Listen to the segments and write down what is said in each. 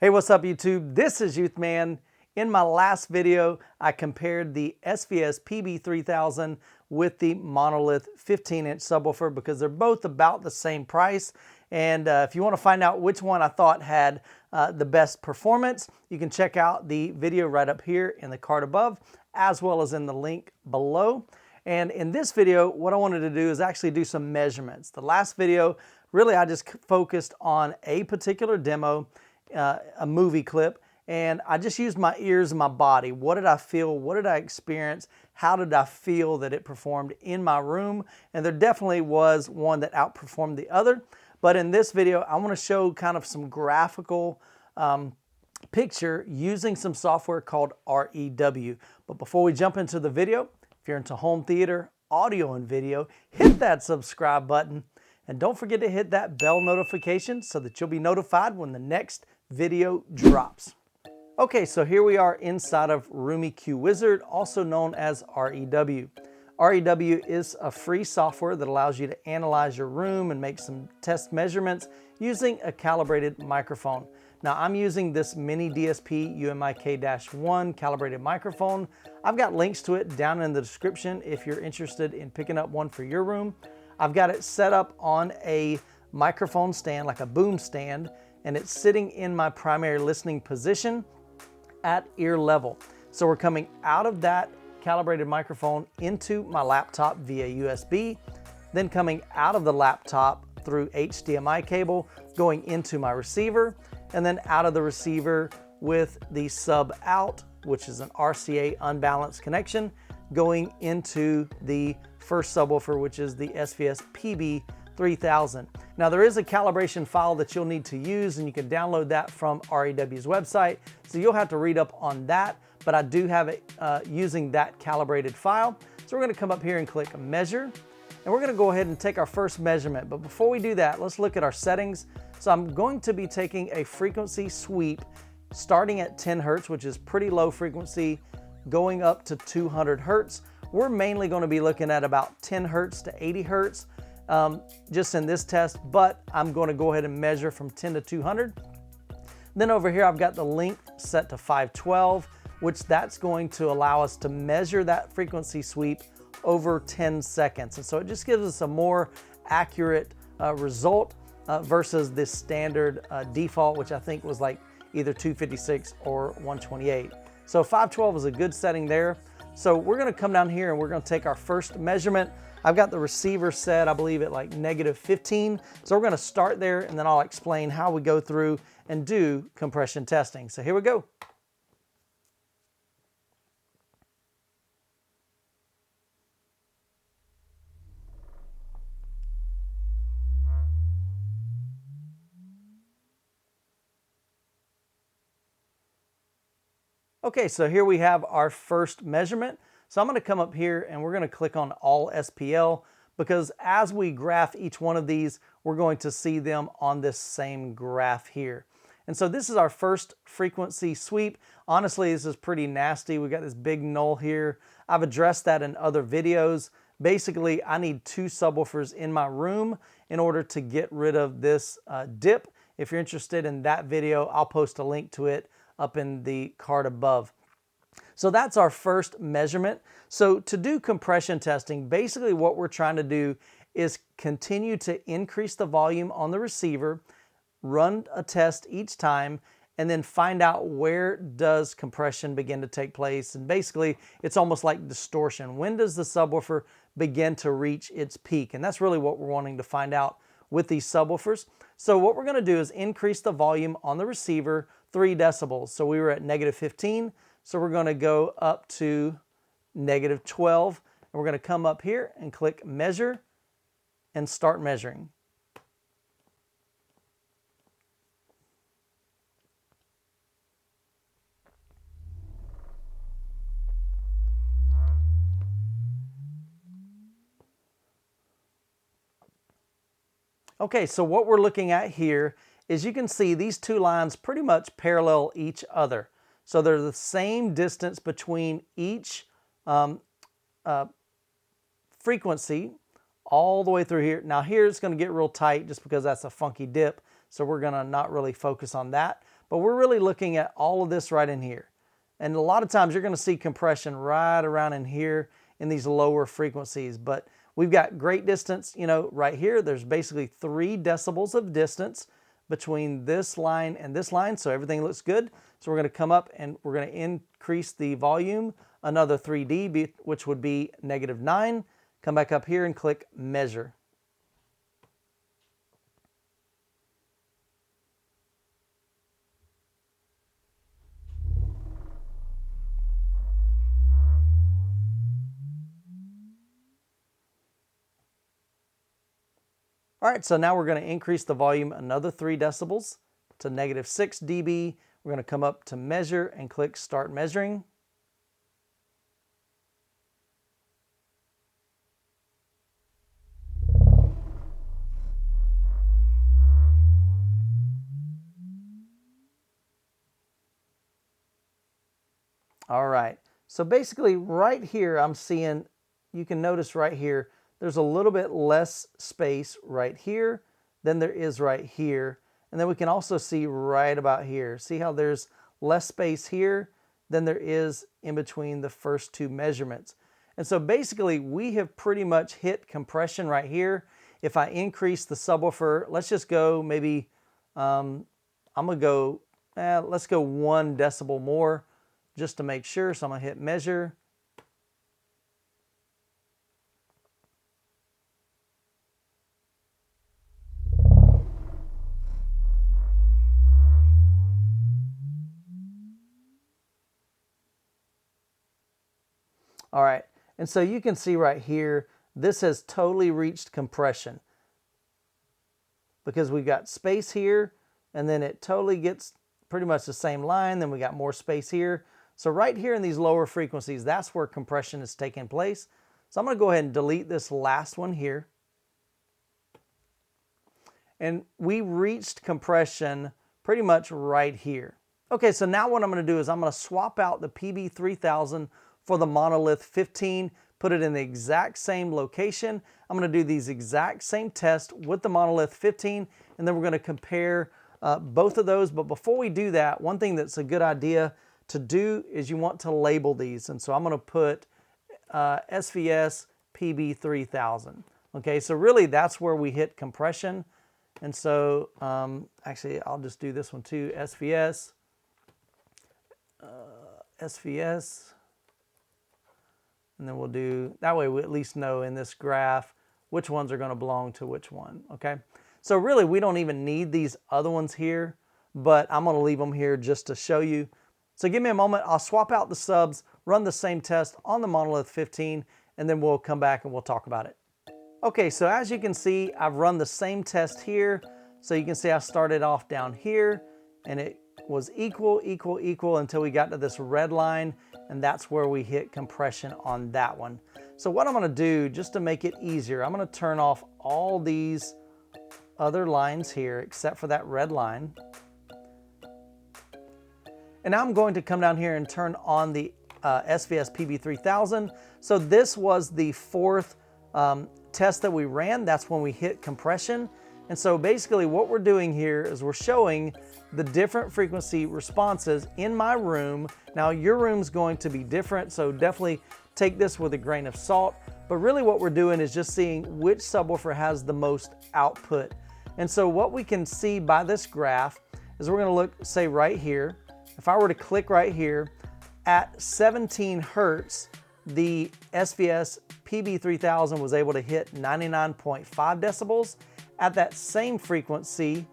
Hey, what's up YouTube? This is Youth Man. In my last video, I compared the SVS PB3000 with the Monolith 15-inch subwoofer because they're both about the same price. And if you want to find out which one I thought had the best performance, you can check out the video right up here in the card above, as well as in the link below. And in this video, what I wanted to do is actually do some measurements. The last video, really I just focused on a particular demo, a movie clip, and I just used my ears and my body. What did I feel? What did I experience? How did I feel that it performed in my room? And there definitely was one that outperformed the other. But in this video, I want to show kind of some graphical picture using some software called REW. But before we jump into the video, if you're into home theater, audio, and video, hit that subscribe button. And don't forget to hit that bell notification so that you'll be notified when the next video drops. Okay, so here we are inside of RoomEQ Wizard, also known as REW. REW is a free software that allows you to analyze your room and make some test measurements using a calibrated microphone. Now I'm using this mini DSP UMIK-1 calibrated microphone. I've got links to it down in the description if you're interested in picking up one for your room. I've got it set up on a microphone stand, like a boom stand, and it's sitting in my primary listening position at ear level. So we're coming out of that calibrated microphone into my laptop via USB, then coming out of the laptop through HDMI cable, going into my receiver, and then out of the receiver with the sub out, which is an RCA unbalanced connection, going into the first subwoofer, which is the SVS PB3000. Now there is a calibration file that you'll need to use, and you can download that from REW's website. So you'll have to read up on that, but I do have it using that calibrated file. So we're gonna come up here and click measure, and we're gonna go ahead and take our first measurement. But before we do that, let's look at our settings. So I'm going to be taking a frequency sweep starting at 10 Hertz, which is pretty low frequency, going up to 200 Hertz. We're mainly going to be looking at about 10 Hertz to 80 Hertz just in this test, but I'm going to go ahead and measure from 10 to 200. Then over here, I've got the length set to 512, which that's going to allow us to measure that frequency sweep over 10 seconds. And so it just gives us a more accurate result versus this standard default, which I think was like either 256 or 128. So 512 is a good setting there. So we're gonna come down here and we're gonna take our first measurement. I've got the receiver set, I believe, at like -15. So we're gonna start there, and then I'll explain how we go through and do compression testing. So here we go. Okay, so here we have our first measurement. So I'm going to come up here and we're going to click on all SPL, because as we graph each one of these, we're going to see them on this same graph here. And so this is our first frequency sweep. Honestly, this is pretty nasty. We've got this big null here. I've addressed that in other videos. Basically, I need 2 subwoofers in my room in order to get rid of this dip. If you're interested in that video, I'll post a link to it up in the card above. So that's our first measurement. So to do compression testing, basically what we're trying to do is continue to increase the volume on the receiver, run a test each time, and then find out where does compression begin to take place. And basically it's almost like distortion. When does the subwoofer begin to reach its peak? And that's really what we're wanting to find out with these subwoofers. So what we're going to do is increase the volume on the receiver 3 decibels. So we were at -15, so we're going to go up to -12, and we're going to come up here and click measure and start measuring. Okay, so what we're looking at here is you can see these 2 lines pretty much parallel each other. So they're the same distance between each frequency all the way through here. Now here it's going to get real tight just because that's a funky dip, so we're going to not really focus on that. but we're really looking at all of this right in here. And a lot of times you're going to see compression right around in here in these lower frequencies, but we've got great distance, you know, right here. There's basically 3 decibels of distance between this line and this line, so everything looks good. So we're going to come up and we're going to increase the volume another 3 dB, which would be -9. Come back up here and click measure. All right, so now we're going to increase the volume another 3 decibels to -6 dB. We're going to come up to measure and click start measuring. All right, so basically right here I'm seeing, you can notice right here, there's a little bit less space right here than there is right here. And then we can also see right about here. See how there's less space here than there is in between the first 2 measurements. And so basically we have pretty much hit compression right here. If I increase the subwoofer, let's just go maybe, I'm gonna go, let's go 1 decibel more just to make sure. So I'm gonna hit measure. All right, and so you can see right here, this has totally reached compression because we've got space here, and then it totally gets pretty much the same line, then we got more space here. So right here in these lower frequencies, that's where compression is taking place. So I'm gonna go ahead and delete this last one here. And we reached compression pretty much right here. Okay, so now what I'm gonna do is I'm gonna swap out the PB3000 for the Monolith 15, put it in the exact same location. I'm gonna do these exact same tests with the Monolith 15, and then we're gonna compare both of those. But before we do that, one thing that's a good idea to do is you want to label these. And so I'm gonna put SVS PB3000. Okay, so really that's where we hit compression. And so actually I'll just do this one too, SVS. And then we'll do, that way we at least know in this graph which ones are going to belong to which one, okay? So really we don't even need these other ones here, but I'm going to leave them here just to show you. So give me a moment, I'll swap out the subs, run the same test on the Monolith 15, and then we'll come back and we'll talk about it. Okay, so as you can see, I've run the same test here. So you can see I started off down here, and it was equal until we got to this red line, and that's where we hit compression on that one. So what I'm gonna do, just to make it easier, I'm gonna turn off all these other lines here except for that red line. And now I'm going to come down here and turn on the SVS PB3000. So this was the 4th test that we ran. That's when we hit compression. And so basically what we're doing here is we're showing the different frequency responses in my room. Now your room's going to be different, so definitely take this with a grain of salt. But really what we're doing is just seeing which subwoofer has the most output. And so what we can see by this graph is we're gonna look, say right here, if I were to click right here, at 17 Hertz, the SVS PB3000 was able to hit 99.5 decibels. At that same frequency,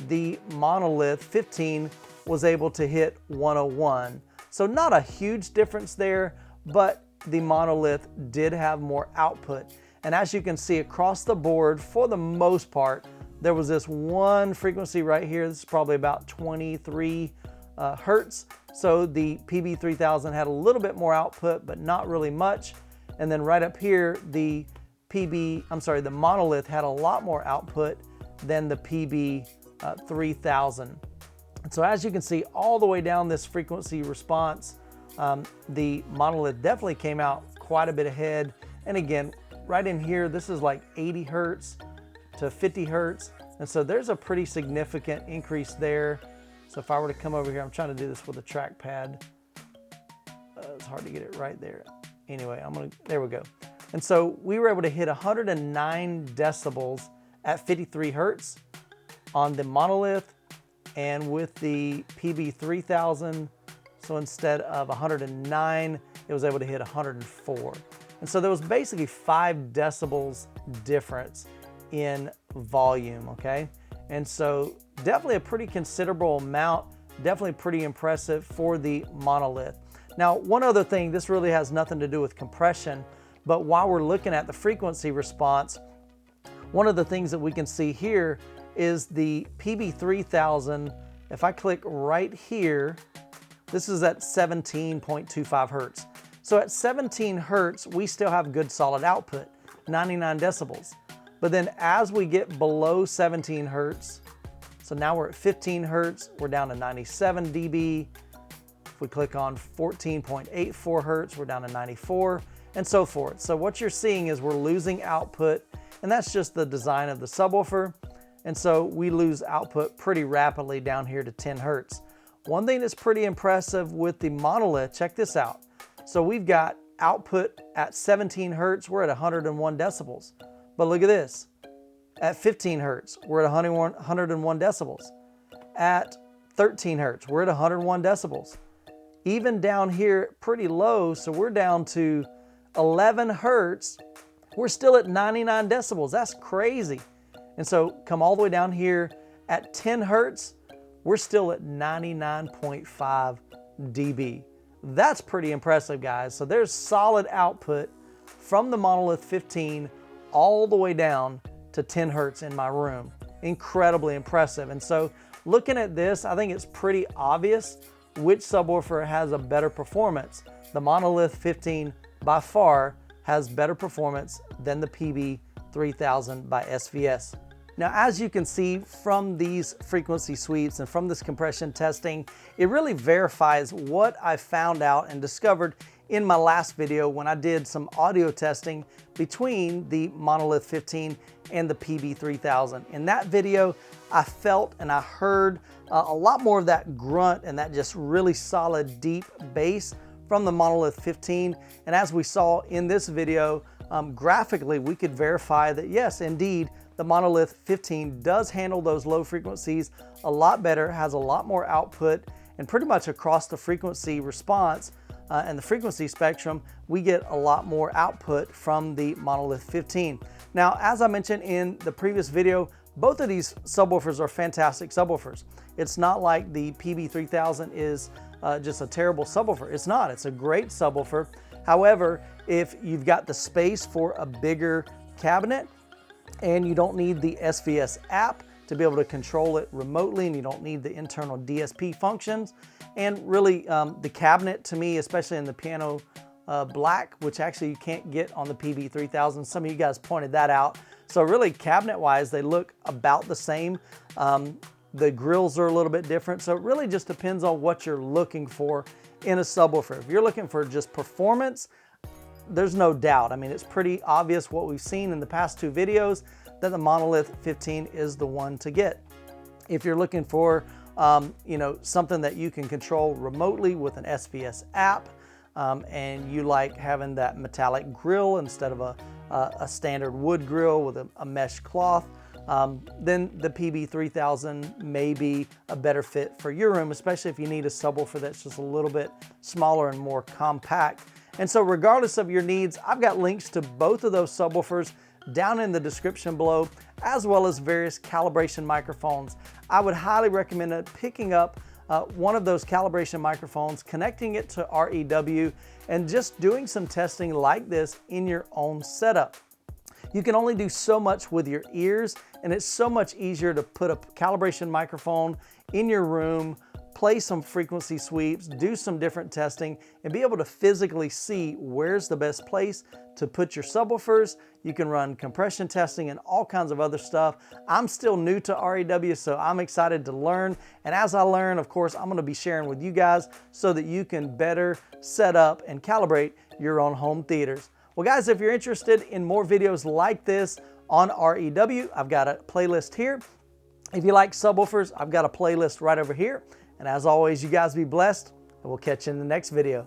the Monolith 15 was able to hit 101. So not a huge difference there, but the Monolith did have more output. And as you can see across the board, for the most part, there was this one frequency right here. This is probably about 23 Hertz. So the PB3000 had a little bit more output, but not really much. And then right up here, the Monolith had a lot more output than the PB3000. So as you can see all the way down this frequency response, the Monolith definitely came out quite a bit ahead. And again, right in here, this is like 80 Hertz to 50 Hertz. And so there's a pretty significant increase there. So if I were to come over here, I'm trying to do this with a trackpad. It's hard to get it right there. Anyway, there we go. And so we were able to hit 109 decibels at 53 Hertz on the Monolith, and with the PB3000, so instead of 109, it was able to hit 104. And so there was basically 5 decibels difference in volume, okay? And so definitely a pretty considerable amount, definitely pretty impressive for the Monolith. Now, one other thing, this really has nothing to do with compression, but while we're looking at the frequency response, one of the things that we can see here is the PB3000. If I click right here, this is at 17.25 Hertz. So at 17 Hertz, we still have good solid output, 99 decibels. But then as we get below 17 Hertz, so now we're at 15 Hertz, we're down to 97 dB. If we click on 14.84 Hertz, we're down to 94, and so forth. So what you're seeing is we're losing output, and that's just the design of the subwoofer. And so we lose output pretty rapidly down here to 10 Hertz. One thing that's pretty impressive with the Monolith, check this out. So we've got output at 17 Hertz, we're at 101 decibels. But look at this, at 15 Hertz, we're at 101 decibels. At 13 Hertz, we're at 101 decibels. Even down here, pretty low, so we're down to 11 Hertz, we're still at 99 decibels. That's crazy. And so come all the way down here at 10 Hertz, we're still at 99.5 dB. That's pretty impressive, guys. So there's solid output from the Monolith 15 all the way down to 10 Hertz in my room. Incredibly impressive. And so looking at this, I think it's pretty obvious which subwoofer has a better performance. The Monolith 15 by far has better performance than the PB3000 by SVS. Now, as you can see from these frequency sweeps and from this compression testing, it really verifies what I found out and discovered in my last video when I did some audio testing between the Monolith 15 and the PB3000. In that video, I felt and I heard a lot more of that grunt and that just really solid deep bass from the Monolith 15. And as we saw in this video, graphically, we could verify that yes, indeed, the Monolith 15 does handle those low frequencies a lot better, has a lot more output, and pretty much across the frequency response and the frequency spectrum, we get a lot more output from the Monolith 15. Now, as I mentioned in the previous video, both of these subwoofers are fantastic subwoofers. It's not like the PB3000 is just a terrible subwoofer. It's not, it's a great subwoofer. However, if you've got the space for a bigger cabinet and you don't need the SVS app to be able to control it remotely, and you don't need the internal DSP functions, and really the cabinet to me, especially in the piano black, which actually you can't get on the PB3000. Some of you guys pointed that out. So really cabinet wise, they look about the same. The grills are a little bit different. So it really just depends on what you're looking for in a subwoofer. If you're looking for just performance, there's no doubt. I mean, it's pretty obvious what we've seen in the past 2 videos that the Monolith 15 is the one to get. If you're looking for you know, something that you can control remotely with an SVS app, and you like having that metallic grill instead of a standard wood grill with a mesh cloth, then the PB3000 may be a better fit for your room, especially if you need a subwoofer that's just a little bit smaller and more compact. And so regardless of your needs, I've got links to both of those subwoofers down in the description below, as well as various calibration microphones. I would highly recommend picking up one of those calibration microphones, connecting it to REW, and just doing some testing like this in your own setup. You can only do so much with your ears, and it's so much easier to put a calibration microphone in your room, play some frequency sweeps, do some different testing, and be able to physically see where's the best place to put your subwoofers. You can run compression testing and all kinds of other stuff. I'm still new to REW, so I'm excited to learn. And as I learn, of course, I'm gonna be sharing with you guys so that you can better set up and calibrate your own home theaters. Well, guys, if you're interested in more videos like this on REW, I've got a playlist here. If you like subwoofers, I've got a playlist right over here. And as always, you guys be blessed, and we'll catch you in the next video.